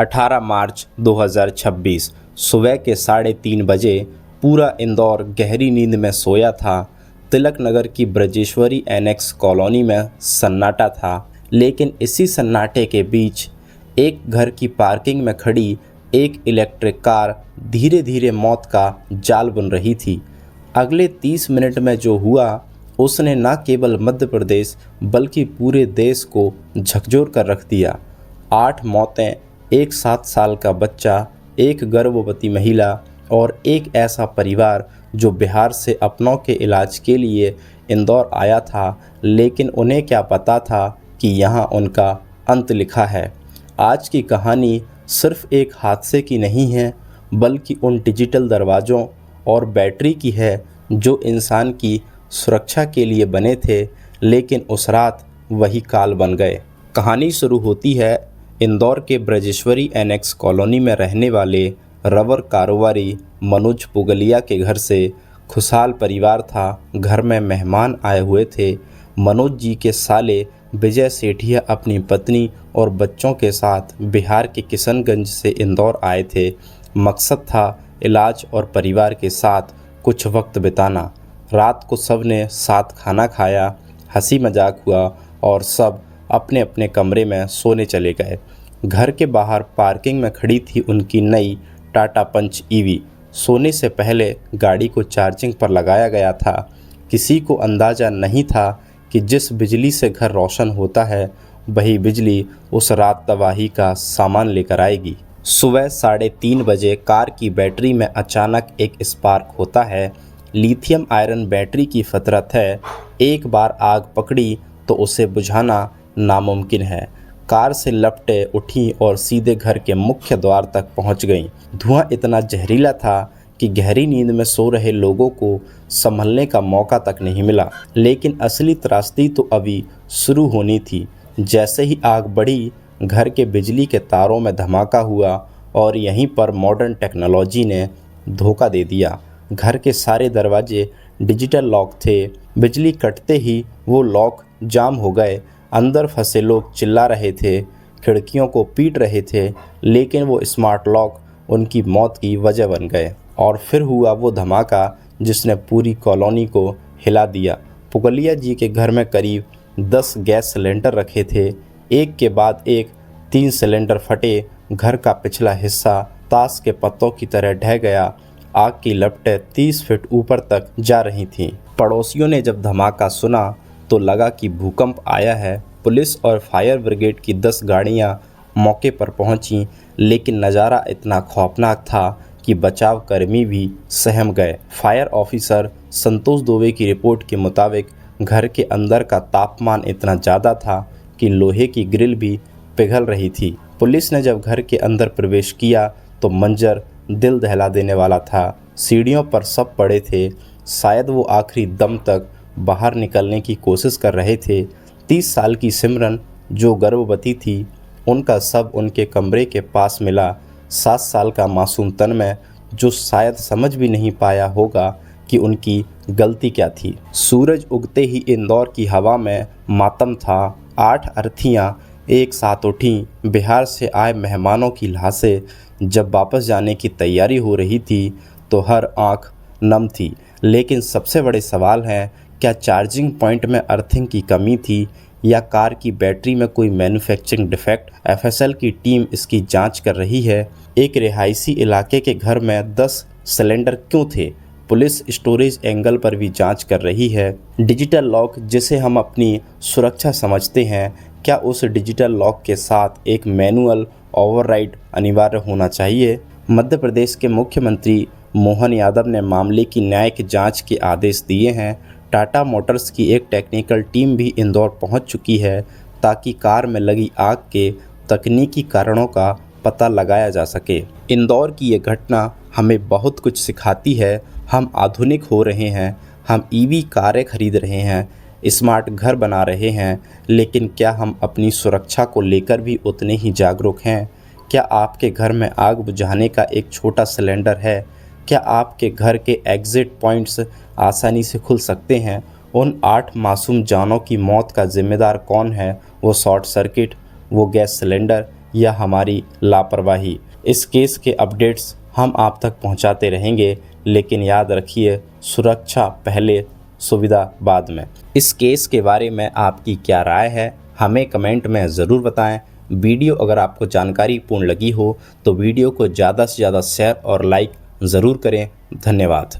18 मार्च 2026 सुबह के 3:30 बजे पूरा इंदौर गहरी नींद में सोया था। तिलक नगर की ब्रजेश्वरी एनेक्स कॉलोनी में सन्नाटा था, लेकिन इसी सन्नाटे के बीच एक घर की पार्किंग में खड़ी एक इलेक्ट्रिक कार धीरे धीरे मौत का जाल बुन रही थी। अगले 30 मिनट में जो हुआ उसने न केवल मध्य प्रदेश बल्कि पूरे देश को झकझोर कर रख दिया। 8 मौतें, एक 7 साल का बच्चा, एक गर्भवती महिला और एक ऐसा परिवार जो बिहार से अपनों के इलाज के लिए इंदौर आया था, लेकिन उन्हें क्या पता था कि यहाँ उनका अंत लिखा है। आज की कहानी सिर्फ एक हादसे की नहीं है, बल्कि उन डिजिटल दरवाज़ों और बैटरी की है जो इंसान की सुरक्षा के लिए बने थे, लेकिन उस रात वही काल बन गए। कहानी शुरू होती है इंदौर के ब्रजेश्वरी एनेक्स कॉलोनी में रहने वाले रबर कारोबारी मनोज पुगलिया के घर से। खुशहाल परिवार था, घर में मेहमान आए हुए थे। मनोज जी के साले विजय सेठिया अपनी पत्नी और बच्चों के साथ बिहार के किशनगंज से इंदौर आए थे। मकसद था इलाज और परिवार के साथ कुछ वक्त बिताना। रात को सब ने साथ खाना खाया, हंसी मजाक हुआ और सब अपने अपने कमरे में सोने चले गए। घर के बाहर पार्किंग में खड़ी थी उनकी नई टाटा पंच ईवी। सोने से पहले गाड़ी को चार्जिंग पर लगाया गया था। किसी को अंदाज़ा नहीं था कि जिस बिजली से घर रोशन होता है वही बिजली उस रात तबाही का सामान लेकर आएगी। सुबह 3:30 बजे कार की बैटरी में अचानक एक स्पार्क होता है। लिथियम आयरन बैटरी की फितरत है, एक बार आग पकड़ी तो उसे बुझाना नामुमकिन है। कार से लपटे उठी और सीधे घर के मुख्य द्वार तक पहुंच गईं। धुआं इतना जहरीला था कि गहरी नींद में सो रहे लोगों को संभलने का मौका तक नहीं मिला। लेकिन असली त्रासदी तो अभी शुरू होनी थी। जैसे ही आग बढ़ी, घर के बिजली के तारों में धमाका हुआ और यहीं पर मॉडर्न टेक्नोलॉजी ने धोखा दे दिया। घर के सारे दरवाजे डिजिटल लॉक थे। बिजली कटते ही वो लॉक जाम हो गए। अंदर फंसे लोग चिल्ला रहे थे, खिड़कियों को पीट रहे थे, लेकिन वो स्मार्ट लॉक उनकी मौत की वजह बन गए। और फिर हुआ वो धमाका जिसने पूरी कॉलोनी को हिला दिया। पुगलिया जी के घर में करीब 10 गैस सिलेंडर रखे थे। एक के बाद एक 3 सिलेंडर फटे। घर का पिछला हिस्सा ताश के पत्तों की तरह ढह गया। आग की लपटें 30 फीट ऊपर तक जा रही थीं। पड़ोसियों ने जब धमाका सुना तो लगा कि भूकंप आया है। पुलिस और फायर ब्रिगेड की 10 गाड़ियां मौके पर पहुंची, लेकिन नज़ारा इतना खौफनाक था कि बचाव कर्मी भी सहम गए। फायर ऑफिसर संतोष दुबे की रिपोर्ट के मुताबिक घर के अंदर का तापमान इतना ज़्यादा था कि लोहे की ग्रिल भी पिघल रही थी। पुलिस ने जब घर के अंदर प्रवेश किया तो मंजर दिल दहला देने वाला था। सीढ़ियों पर सब पड़े थे, शायद वो आखिरी दम तक बाहर निकलने की कोशिश कर रहे थे। 30 साल की सिमरन जो गर्भवती थी, उनका शव उनके कमरे के पास मिला। 7 साल का मासूम तन्मय जो शायद समझ भी नहीं पाया होगा कि उनकी गलती क्या थी। सूरज उगते ही इंदौर की हवा में मातम था। 8 अर्थियां एक साथ उठीं। बिहार से आए मेहमानों की लाशें जब वापस जाने की तैयारी हो रही थी तो हर आंख नम थी। लेकिन सबसे बड़े सवाल हैं, क्या चार्जिंग पॉइंट में अर्थिंग की कमी थी या कार की बैटरी में कोई मैन्युफैक्चरिंग डिफेक्ट? एफएसएल की टीम इसकी जांच कर रही है। एक रिहायशी इलाके के घर में 10 सिलेंडर क्यों थे? पुलिस स्टोरेज एंगल पर भी जांच कर रही है। डिजिटल लॉक जिसे हम अपनी सुरक्षा समझते हैं, क्या उस डिजिटल लॉक के साथ एक मैनुअल ओवरराइड अनिवार्य होना चाहिए? मध्य प्रदेश के मुख्यमंत्री मोहन यादव ने मामले की न्यायिक जांच के आदेश दिए हैं। टाटा मोटर्स की एक टेक्निकल टीम भी इंदौर पहुंच चुकी है ताकि कार में लगी आग के तकनीकी कारणों का पता लगाया जा सके। इंदौर की ये घटना हमें बहुत कुछ सिखाती है। हम आधुनिक हो रहे हैं, हम ईवी कारें खरीद रहे हैं, स्मार्ट घर बना रहे हैं, लेकिन क्या हम अपनी सुरक्षा को लेकर भी उतने ही जागरूक हैं? क्या आपके घर में आग बुझाने का एक छोटा सिलेंडर है? क्या आपके घर के एग्जिट पॉइंट्स आसानी से खुल सकते हैं? उन 8 मासूम जानों की मौत का जिम्मेदार कौन है? वो शॉर्ट सर्किट, वो गैस सिलेंडर या हमारी लापरवाही। इस केस के अपडेट्स हम आप तक पहुंचाते रहेंगे, लेकिन याद रखिए, सुरक्षा पहले, सुविधा बाद में। इस केस के बारे में आपकी क्या राय है, हमें कमेंट में ज़रूर बताएं। वीडियो अगर आपको जानकारीपूर्ण लगी हो तो वीडियो को ज़्यादा से ज़्यादा शेयर और लाइक ज़रूर करें। धन्यवाद।